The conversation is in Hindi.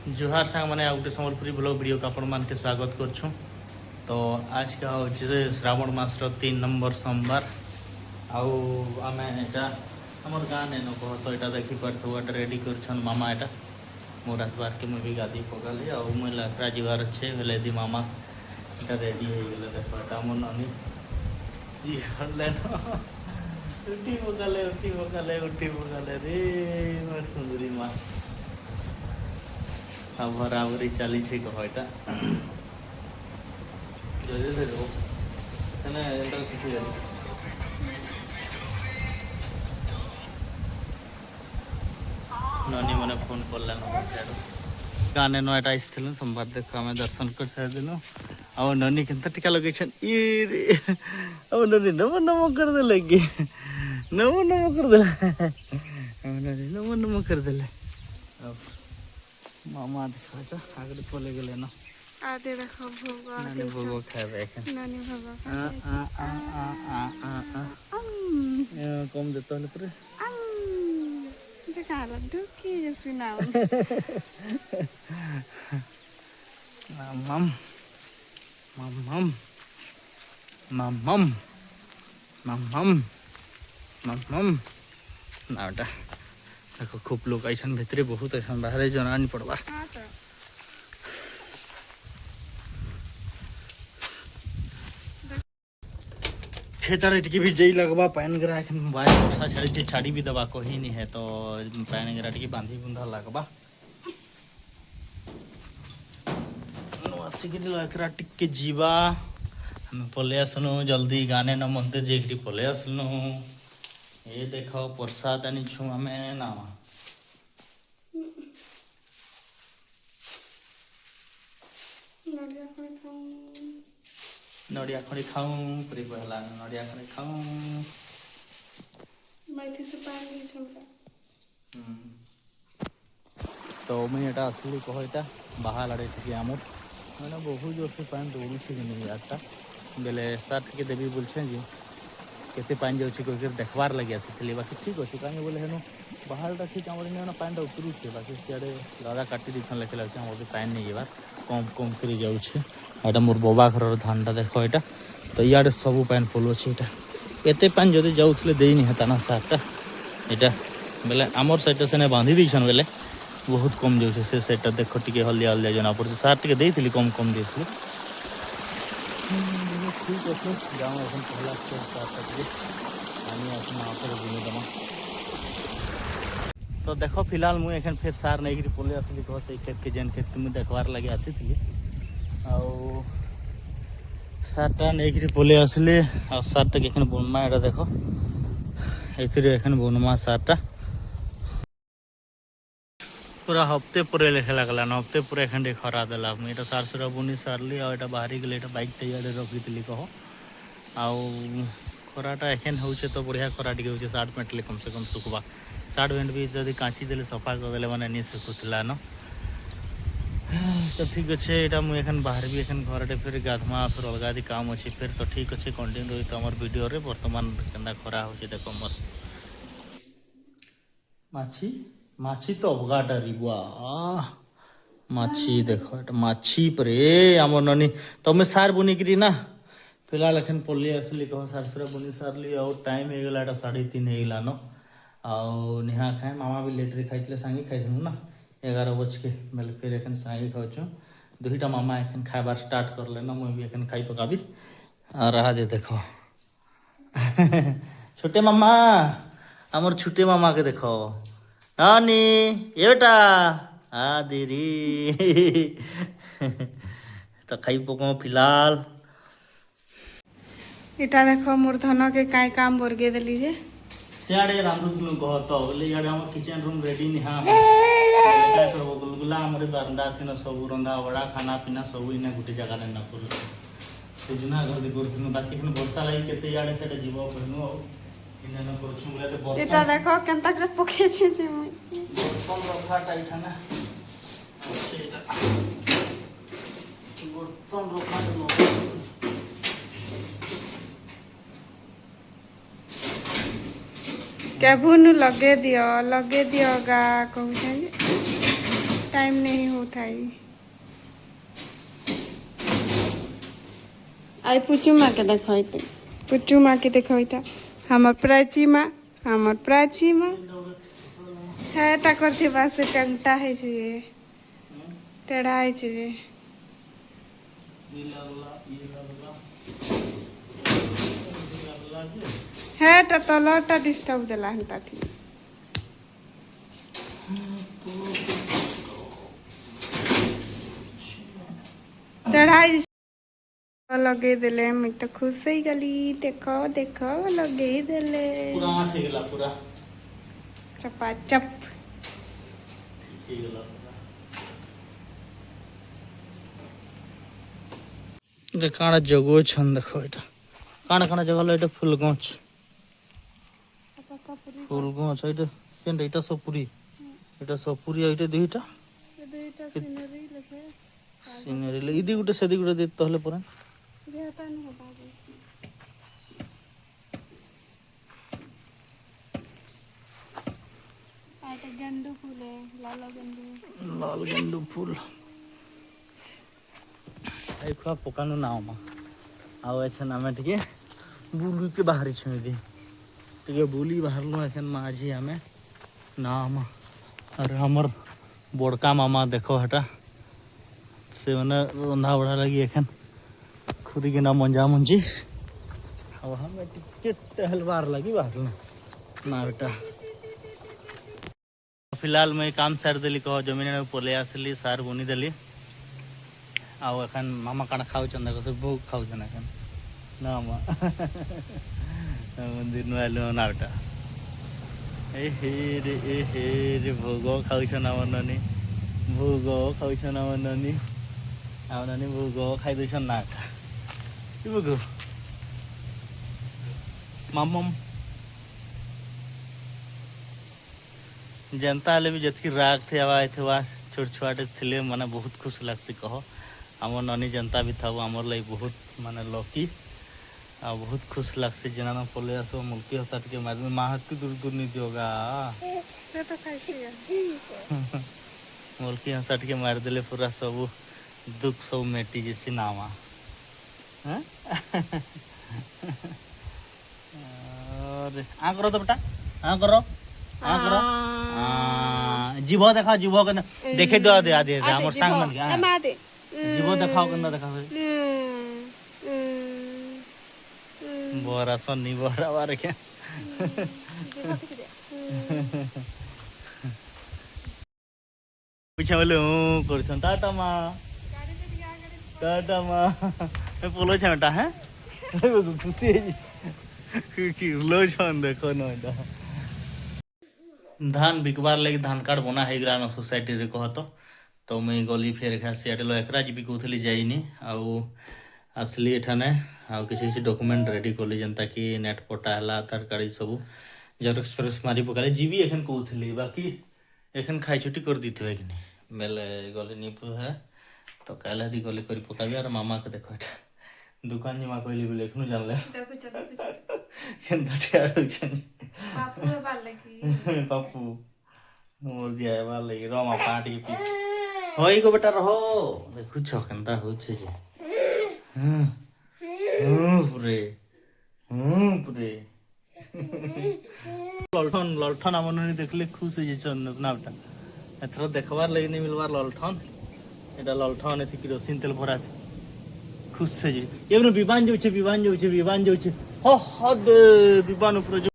जुहार सांग मैंने गोटे सम्बलपुरी ब्लॉग वीडियो को आपण मान के स्वागत करछूँ। तो आज का हूँ श्रावण मास 3 नंबर सोमवार आउ आम एटा आमर गाँ ने न कह तो यहाँ देखिपार रेडी कर मामा एटा मोर आसबार के मुझे गाधी पकाली आउ मुझे राजवार अच्छे बोले दी मामा एटा रेडी हो गले देखा मोर नानी उठी पकाले रे मोर सुंदरी माँ बराबरी चली कह एटा ननी मैंने फोन कर गाने नयटा आसलु सोमवार देख आम दर्शन कर सारी आ ननी के टीका लगे ननी नम नम करदे कि नम नम करदे ननी नम नम करदे मामा देखा आगे पले गले न नानी भोग खाए कम देते हैं पूरे मम मम मम मम मम मम नाटा देखो खूब लोग ऐसा भितर बहुत ऐसा बाहर जना नहीं पड़वा खेताड़े टी भी जई लगवा पैन गिरा बाय वर्षा छाड़ी छाड़ी भी दवा को ही नहीं है तो पैन गिरा टी बांधी बुंधा लगवा एकरा टिके जीवा हम पले आसनु जल्दी गाने न मंदिर जेकरी पले आसनु ये देखो प्रसाद आनी छु आमे ना नड़िया खड़ी खाऊं पूरी पहला नड़िया खड़ी खाऊं मैथी से पानी छोड़ा तो मैं एटा असली कह एटा बाहर आड़े थी आमर मैंने बहुत जोर से पानी दौड़ू कि नहीं यारटा बेले सार्ट के देवी बोलछे जी केते पानी जाऊँ कह देखबार लगे आसी बाकी ठीक अच्छे कहीं बोले हेन बाहरटा ठीक आम पानी उतरू बाकी सियाड़े दादा काटी दी लेखे लगे पानी नहीं जाबार कम कम कर जाऊे मोर बबा घर धानटा देख यहाँ तो इे सब पानी फुल अच्छे एत पानी जदि जाऊे देनी हेता ना सार्टा यहाँ बेले आमर साइड से बांधी दीछन बेले बहुत कम जाऊे से साइडटा देख टे हल्दिया हल्दिया जना पड़े सार्ट टे देती कम कम दी ठीक अच्छे जाऊँ पहला बुनीदमा तो देख फिलहाल मुझे फिर सार नहीं पलि आसली कह से खेत के जेन खेत मुझे देखबार लगे आसी सार्टा नहीं पलि आसली आ सार्टा के बुनमा यहाँ देख ये बुनमा सार्टा पूरा हफ्ते पूरे लेखे लगला न हफ्ते पूरे एखे खरा देला मुझे सार सुरा बुनी सारली आटा बाहरी गले बैक इे रखी कह खराटा एखेन हो तो बढ़िया खरा टे हो सार्ट पेंट कम से कम सुखबा सार्ट पेंट भी जब काची दे सफा करदे मैंने नहीं सुखुला न तो ठीक अच्छे यहाँ मुझे बाहर भी घर फिर गाधमा फिर अलग आदि काम अच्छे फिर तो ठीक अच्छे कंटिन्यू रही तो आम वीडियो रे बर्तमान के खरा हो देख मस्त माछी माछी तो अबगाटा रिबुआ माछी देख माछी परे आम ननी तुम सार बुनिकी ना फिलहाल एखन पलि आसली कह सार सुरा बुनी सारली और टाइम हो गला 3:30 होगा न आउ निहा खाए मामा भी लेट रे खाई सांगे खाई ना 11 बज के बेले फिर एखन सांगे खाऊँ दुईटा मामा एखन खाबार स्टार्ट कर लेना मुझे भी एखन खाई पकाबी और रहा जे देखो छोटे मामा आमर छोटे मामा के देखो नानी ये बेटा हाँ दीदी तो खाई पको फिलहाल इटा देखो मोर धन के काई काम बरगे देली जे सियाड़े रांधुथलु कह तो बोले इे आम किचन रूम रेडी नहीं हाँ तो गुलगुला आमर बारंडा थी सब रंधा बड़ा खाना पीना सब इना गोटे जगह ना कर सुजना घर कर बाकी वर्षा लगी केते इे से जीव कहनु এটা দেখো কেনতা করে পকেছে যে মই বর্তন রখাটা এটা না এটা বর্তন রখাটা केभुनु लगे दियो गा कहू छै टाइम नहीं होता है। आई पुचू माँ के देखो तो पुचू माँ के देखो तो हमर प्राची माँ है टाकर थी बात से टंगटा है जे टेढ़ा है जे है टा तलटा डिस्टर्ब देला हंता थी चढ़ाई लगे देले मैं तो खुश ही गली देखो देखो लगे देले पूरा आठ गेला पूरा चपाचप ठीक गेला रे काना जगो छन देखो एटा काना काना जगह एटा फूलगछ फूलगछ एटा केनटा एटा सपुरी एटा सपुरी एटा दुईटा सिनेरी ले इदी गुटे सेदी गुटे दे तहले परे जेटा न होबा आटा गेंदू फूल है लाल गेंदू फूल आई खुआ पकानु नाव मा आउ एछन आमे टिके बुलु के बाहरी छुदी टिके बुली बाहरलो एखन माझी आमे नाम और हमर बड़का मामा देखो हटा से मैंने रंधा बढ़ा लगी एखन खुद के ना मंजा मंजी अब हमें टिकट टहलवार लगी बाहर ना बेटा फिलहाल मैं काम सार देली कह जमीन पलि आसली सार बुनी देली आउ एखन मामा काना खाऊन देख सब भोग खाऊन एखन ना मामा मंदिर नु आलु ना बेटा ए हे रे भोग खाऊन आम ननी भोग खाऊन आम ननी आम ननी भोग खाई दून ना भोग मामम जनता हेल्ले भी जतकी राग थे आवा छोट छुआटे थे माने बहुत खुश लगती कह आम ननी जनता भी था आमर लगे बहुत माने लकी आ बहुत खुश लगसी जना ना पलि आस मुल्की हसा टे मार माँ हाथ की दूर दूर नहीं दियोगा मुल्की हसा टे मार देले पूरा सब दुख सब मेटी जैसी नामा आ करो तो बेटा आ करो जीभ देखा जीभ के देखे दो दे आदे हमर संग मन के जीभ देखाओ कंदा देखा बोरा सन्नी बोरा बारे क्या पीछे बोले करछन टाटा माँ मैं पोलो छेटा है खुशी कि लो छन देखो न धान बिकबार लगी धान कार्ड बना है ग्राम सोसाइटी रे कह तो मुई गली फेर खा सियाटे लो एकरा जी बिकुथली जाइनी आउ आसली एठाने आउ किसी किसी डॉक्यूमेंट रेडी करली जनता कि नेट पटा हला आधार कार्ड सब जेरक्स फेरक्स मारी पकाले जीबी एखन कहूथली बाकी एखन खाई छुट्टी कर दीथिबे कि नहीं बेले गली निपु है तो काले दी गली करी पकाबी और मामा के देखो एटा दुकान जमा कहली बोले एखनु जानले केनता ठाड़ छन पापू मोर दिया बार लगी रोमा पाटी के पीस होई गो बेटा रहो देखु छ केनता हो छे जे पूरे पूरे ललठन ललठन आमन देखले खुश हो जछन ना बेटा एथरो देखबार लगी नहीं मिलबार ललठन एटा ललठन एथि केरोसिन तेल भरा से खुश से जे एबन विमान जो छे हो हद विमान ऊपर